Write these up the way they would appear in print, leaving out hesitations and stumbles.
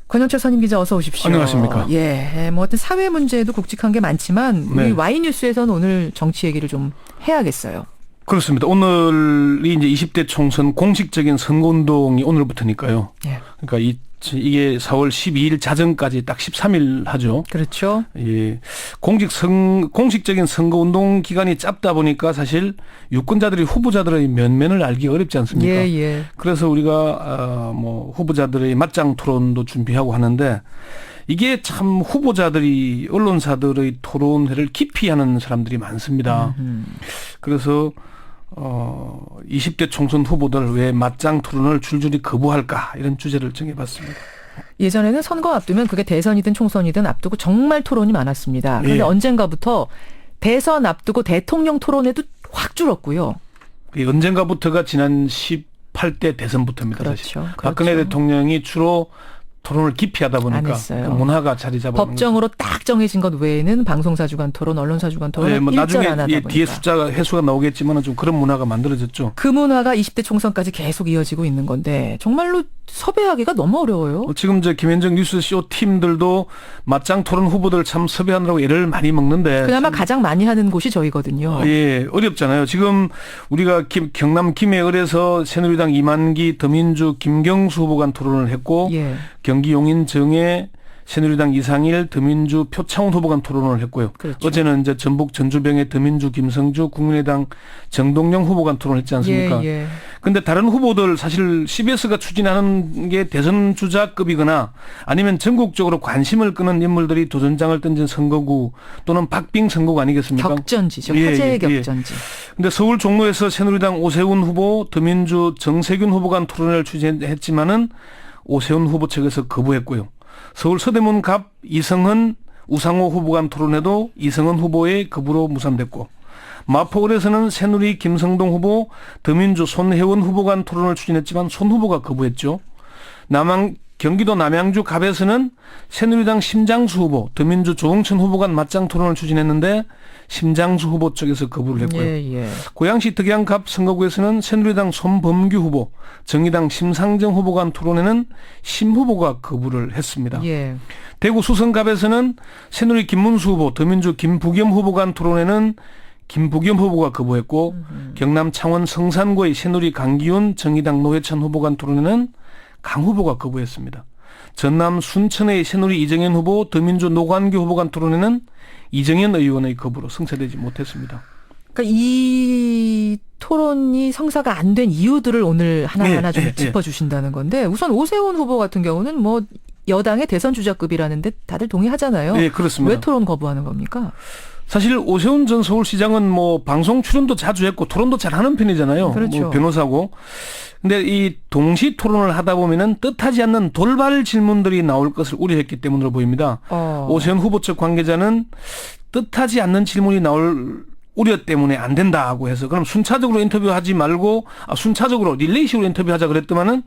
권영철 선임 기자 어서 오십시오. 안녕하십니까. 예, 뭐 어떤 사회 문제도 굵직한 게 많지만 우리 Y뉴스에서는 오늘 정치 얘기를 좀 해야겠어요. 그렇습니다. 오늘이 이제 20대 총선 공식적인 선거운동이 오늘부터니까요. 예. 그러니까 이게 4월 12일 자정까지 딱 13일 하죠. 그렇죠. 예. 공식적인 선거운동 기간이 짧다 보니까 사실 유권자들이 후보자들의 면면을 알기 어렵지 않습니까? 예, 예. 그래서 우리가 뭐 후보자들의 맞짱 토론도 준비하고 하는데 이게 참 후보자들이 언론사들의 토론회를 깊이 하는 사람들이 많습니다. 그래서 20대 총선 후보들 왜 맞짱 토론을 줄줄이 거부할까 이런 주제를 정해봤습니다. 예전에는 선거 앞두면 그게 대선이든 총선이든 앞두고 정말 토론이 많았습니다. 그런데 예. 언젠가부터 대선 앞두고 대통령 토론회도 확 줄었고요. 언젠가부터가 지난 18대 대선부터입니다. 그렇죠. 사실. 그렇죠. 박근혜 대통령이 주로 토론을 깊이 하다 보니까 그 문화가 자리 잡아. 법정으로 딱 정해진 것 외에는 방송사 주간 토론, 언론사 주간 토론을 뭐 일절 안 하다 나중에 보니까. 뒤에 숫자가 해수가 나오겠지만 좀 그런 문화가 만들어졌죠. 그 문화가 20대 총선까지 계속 이어지고 있는 건데 정말로 섭외하기가 너무 어려워요. 지금 김현정 뉴스쇼 팀들도 맞짱 토론 후보들 참 섭외하느라고 애를 많이 먹는데 그나마 가장 많이 하는 곳이 저희거든요. 예, 어렵잖아요. 지금 우리가 경남 김해을에서 새누리당 이만기, 더민주, 김경수 후보 간 토론을 했고 예. 경기 용인 정에 새누리당 이상일, 더민주, 표창훈 후보 간 토론을 했고요. 그렇죠. 어제는 이제 전북 전주병의 더민주, 김성주, 국민의당 정동영 후보 간 토론을 했지 않습니까? 예, 예. 근데 다른 후보들 사실 CBS가 추진하는 게 대선 주자급이거나 아니면 전국적으로 관심을 끄는 인물들이 도전장을 던진 선거구 또는 박빙 선거구 아니겠습니까? 격전지죠. 예, 화제의 예, 예. 격전지. 근데 서울 종로에서 새누리당 오세훈 후보, 더민주 정세균 후보 간 토론을 추진했지만은 오세훈 후보 측에서 거부했고요. 서울 서대문 갑 이성헌 우상호 후보 간 토론에도 이성헌 후보의 거부로 무산됐고 마포구에서는 새누리 김성동 후보, 더민주 손혜원 후보 간 토론을 추진했지만 손 후보가 거부했죠. 경기도 남양주 갑에서는 새누리당 심장수 후보, 더민주 조홍천 후보 간 맞짱 토론을 추진했는데 심장수 후보 쪽에서 거부를 했고요. 예, 예. 고양시 덕양갑 선거구에서는 새누리당 손범규 후보, 정의당 심상정 후보 간 토론에는 심 후보가 거부를 했습니다. 예. 대구 수성갑에서는 새누리 김문수 후보, 더민주 김부겸 후보 간 토론에는 김부겸 후보가 거부했고 경남 창원 성산구의 새누리 강기훈, 정의당 노회찬 후보 간 토론에는 강 후보가 거부했습니다. 전남 순천의 새누리 이정현 후보, 더민주 노관규 후보 간 토론에는 이정현 의원의 거부로 성사되지 못했습니다. 그러니까 이 토론이 성사가 안 된 이유들을 오늘 하나하나 좀 짚어주신다는 건데 우선 오세훈 후보 같은 경우는 뭐 여당의 대선 주자급이라는데 다들 동의하잖아요. 네, 그렇습니다. 왜 토론 거부하는 겁니까? 사실 오세훈 전 서울시장은 뭐 방송 출연도 자주 했고 토론도 잘하는 편이잖아요. 그렇죠. 뭐 변호사고. 근데 이 동시 토론을 하다 보면은 뜻하지 않는 돌발 질문들이 나올 것을 우려했기 때문으로 보입니다. 오세훈 후보 측 관계자는 뜻하지 않는 질문이 나올 우려 때문에 안 된다고 해서 그럼 순차적으로 인터뷰하지 말고 순차적으로 릴레이식으로 인터뷰하자 그랬더만은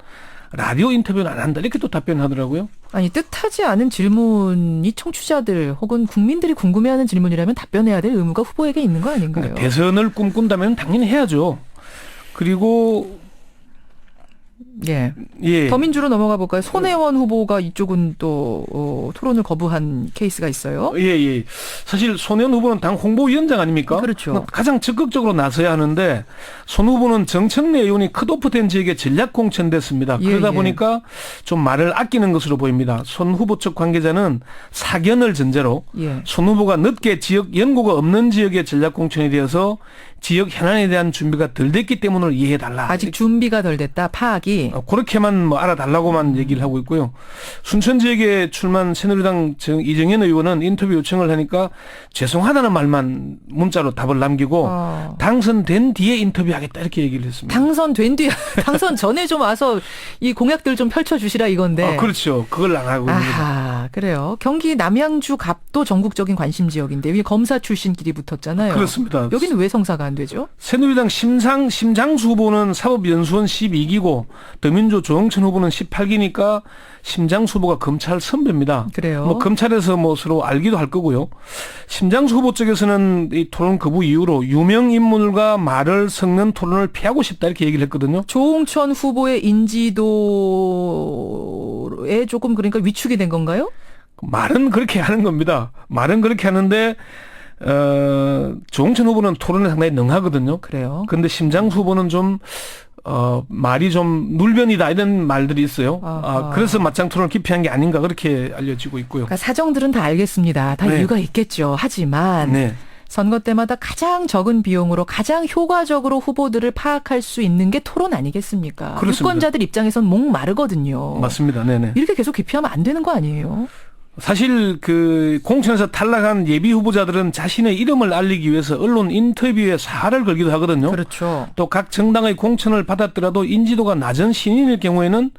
라디오 인터뷰는 안 한다 이렇게 또 답변하더라고요. 아니 뜻하지 않은 질문이 청취자들 혹은 국민들이 궁금해하는 질문이라면 답변해야 될 의무가 후보에게 있는 거 아닌가요? 대선을 꿈꾼다면 당연히 해야죠. 그리고 예. 예. 더민주로 넘어가 볼까요? 손혜원 후보가 이쪽은 또 토론을 거부한 케이스가 있어요. 예. 사실 손혜원 후보는 당 홍보위원장 아닙니까? 그렇죠. 가장 적극적으로 나서야 하는데 손 후보는 정청래 의원이 컷오프된 지역에 전략 공천됐습니다. 그러다 보니까 좀 말을 아끼는 것으로 보입니다. 손 후보 측 관계자는 사견을 전제로 손 후보가 늦게 지역 연고가 없는 지역에 전략 공천이 되어서 지역 현안에 대한 준비가 덜 됐기 때문을 이해해달라. 아직 준비가 덜 됐다. 파악이. 그렇게만 뭐 알아달라고만 얘기를 하고 있고요. 순천 지역에 출마한 새누리당 이정현 의원은 인터뷰 요청을 하니까 죄송하다는 말만 문자로 답을 남기고 당선된 뒤에 인터뷰하겠다 이렇게 얘기를 했습니다. 당선된 뒤에 당선 전에 좀 와서 이 공약들 좀 펼쳐주시라 이건데. 그렇죠. 그걸 안 하고 있는 거죠. 그래요. 경기 남양주 갑도 전국적인 관심 지역인데 여기 검사 출신끼리 붙었잖아요. 그렇습니다. 여기는 왜 성사가 안 되죠? 새누리당 심장수 후보는 사법연수원 12기고 더민주 조영천 후보는 18기니까 심장수 후보가 검찰 선배입니다. 그래요. 뭐 검찰에서 뭐 서로 알기도 할 거고요. 심장수 후보 쪽에서는 이 토론 거부 이후로 유명 인물과 말을 섞는 토론을 피하고 싶다 이렇게 얘기를 했거든요. 조홍천 후보의 인지도에 조금 그러니까 위축이 된 건가요? 말은 그렇게 하는 겁니다. 말은 그렇게 하는데 조홍천 후보는 토론에 상당히 능하거든요. 그래요. 그런데 심장수 후보는 좀 말이 좀 눌변이다 이런 말들이 있어요. 그래서 맞짱 토론을 기피한 게 아닌가 그렇게 알려지고 있고요. 그러니까 사정들은 다 알겠습니다. 다 네. 이유가 있겠죠. 하지만 네. 선거 때마다 가장 적은 비용으로 가장 효과적으로 후보들을 파악할 수 있는 게 토론 아니겠습니까? 그렇습니다. 유권자들 입장에선 목 마르거든요. 맞습니다. 네네. 이렇게 계속 기피하면 안 되는 거 아니에요? 사실 그 공천에서 탈락한 예비 후보자들은 자신의 이름을 알리기 위해서 언론 인터뷰에 사활을 걸기도 하거든요. 그렇죠. 또 각 정당의 공천을 받았더라도 인지도가 낮은 신인일 경우에는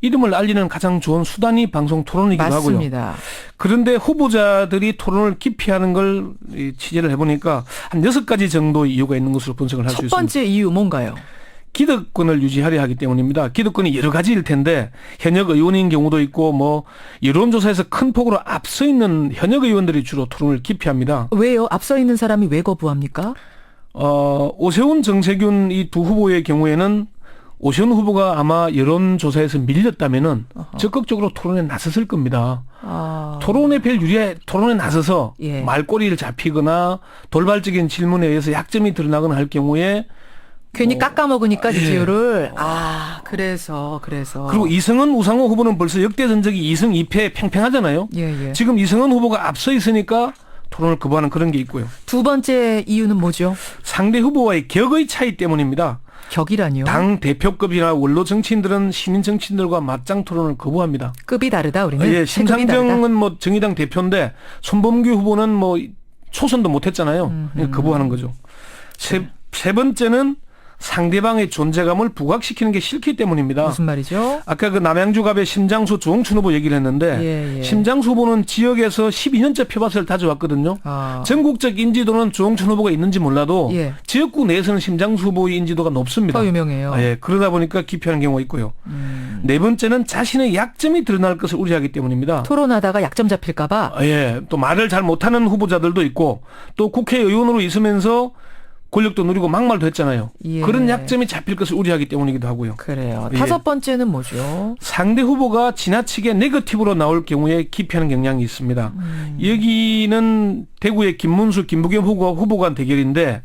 이름을 알리는 가장 좋은 수단이 방송 토론이기도 하고요. 맞습니다. 그런데 후보자들이 토론을 기피하는 걸 취재를 해보니까 한 6가지 정도의 이유가 있는 것으로 분석을 할 수 첫 있습니다. 번째 이유 뭔가요? 기득권을 유지하려 하기 때문입니다. 기득권이 여러 가지일 텐데 현역 의원인 경우도 있고 뭐 여론조사에서 큰 폭으로 앞서 있는 현역 의원들이 주로 토론을 기피합니다. 왜요? 앞서 있는 사람이 왜 거부합니까? 오세훈 정세균 이 두 후보의 경우에는 오세훈 후보가 아마 여론조사에서 밀렸다면은 적극적으로 토론에 나섰을 겁니다. 토론에 별 유리해 토론에 나서서 예. 말꼬리를 잡히거나 돌발적인 질문에 의해서 약점이 드러나거나 할 경우에 괜히 깎아먹으니까 예. 지지율을. 그래서. 그리고 이승은 우상호 후보는 벌써 역대 전적이 2승 2패 팽팽하잖아요. 예. 지금 이승은 후보가 앞서 있으니까 토론을 거부하는 그런 게 있고요. 두 번째 이유는 뭐죠? 상대 후보와의 격의 차이 때문입니다. 격이라니요? 당 대표급이나 원로 정치인들은 신인 정치인들과 맞짱 토론을 거부합니다. 급이 다르다 우리는. 예, 체급이 다르다. 심상정은 뭐 정의당 대표인데 손범규 후보는 뭐 초선도 못했잖아요. 거부하는 거죠. 세 번째는 상대방의 존재감을 부각시키는 게 싫기 때문입니다. 무슨 말이죠? 아까 그 남양주갑의 심장수 조홍춘 후보 얘기를 했는데 예. 심장수 후보는 지역에서 12년째 표밭을 다져왔거든요. 전국적 인지도는 조홍춘 후보가 있는지 몰라도 예. 지역구 내에서는 심장수 후보의 인지도가 높습니다. 더 유명해요. 예, 그러다 보니까 기피하는 경우가 있고요. 네 번째는 자신의 약점이 드러날 것을 우려하기 때문입니다. 토론하다가 약점 잡힐까 봐. 예, 또 말을 잘 못하는 후보자들도 있고 또 국회의원으로 있으면서 권력도 누리고 막말도 했잖아요. 예. 그런 약점이 잡힐 것을 우려하기 때문이기도 하고요. 그래요. 예. 다섯 번째는 뭐죠? 상대 후보가 지나치게 네거티브로 나올 경우에 기피하는 경향이 있습니다. 여기는 대구의 김문수, 김부겸 후보 간 대결인데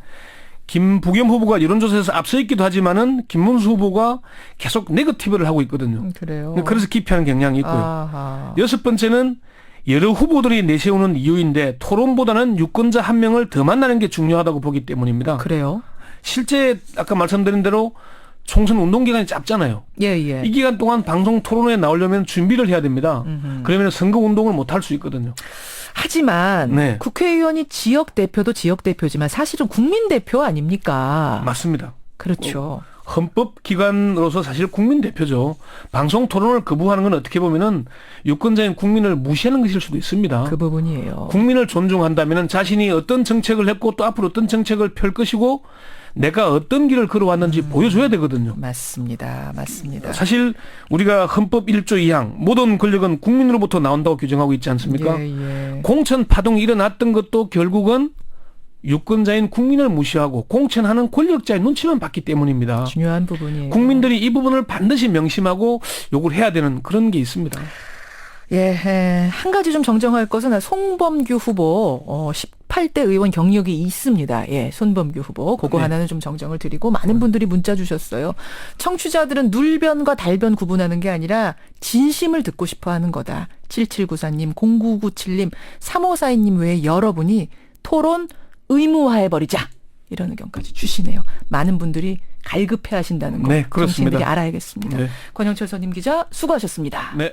김부겸 후보가 여론조사에서 앞서 있기도 하지만은 김문수 후보가 계속 네거티브를 하고 있거든요. 그래요. 그래서 기피하는 경향이 있고요. 아하. 여섯 번째는 여러 후보들이 내세우는 이유인데 토론보다는 유권자 한 명을 더 만나는 게 중요하다고 보기 때문입니다. 그래요? 실제 아까 말씀드린 대로 총선 운동 기간이 짧잖아요. 예. 이 기간 동안 방송 토론에 나오려면 준비를 해야 됩니다. 그러면 선거 운동을 못 할 수 있거든요. 하지만 네. 국회의원이 지역 대표도 지역 대표지만 사실은 국민 대표 아닙니까? 맞습니다. 그렇죠. 헌법 기관으로서 사실 국민 대표죠. 방송 토론을 거부하는 건 어떻게 보면은 유권자인 국민을 무시하는 것일 수도 있습니다. 그 부분이에요. 국민을 존중한다면은 자신이 어떤 정책을 했고 또 앞으로 어떤 정책을 펼 것이고 내가 어떤 길을 걸어왔는지 보여줘야 되거든요. 맞습니다. 사실 우리가 헌법 1조 2항 모든 권력은 국민으로부터 나온다고 규정하고 있지 않습니까? 예. 공천 파동이 일어났던 것도 결국은 유권자인 국민을 무시하고 공천하는 권력자의 눈치만 봤기 때문입니다. 중요한 부분이에요. 국민들이 이 부분을 반드시 명심하고 요구를 해야 되는 그런 게 있습니다. 예, 한 가지 좀 정정할 것은 송범규 후보 18대 의원 경력이 있습니다. 예, 손범규 후보 그거 네. 하나는 좀 정정을 드리고 많은 분들이 문자 주셨어요. 청취자들은 눌변과 달변 구분하는 게 아니라 진심을 듣고 싶어 하는 거다. 7794님, 0997님, 3542님 외에 여러분이 토론 의무화해버리자. 이런 의견까지 주시네요. 많은 분들이 갈급해 하신다는 거. 네, 그렇습니다. 정치인들이 알아야겠습니다. 네. 권영철 선임 기자 수고하셨습니다. 네.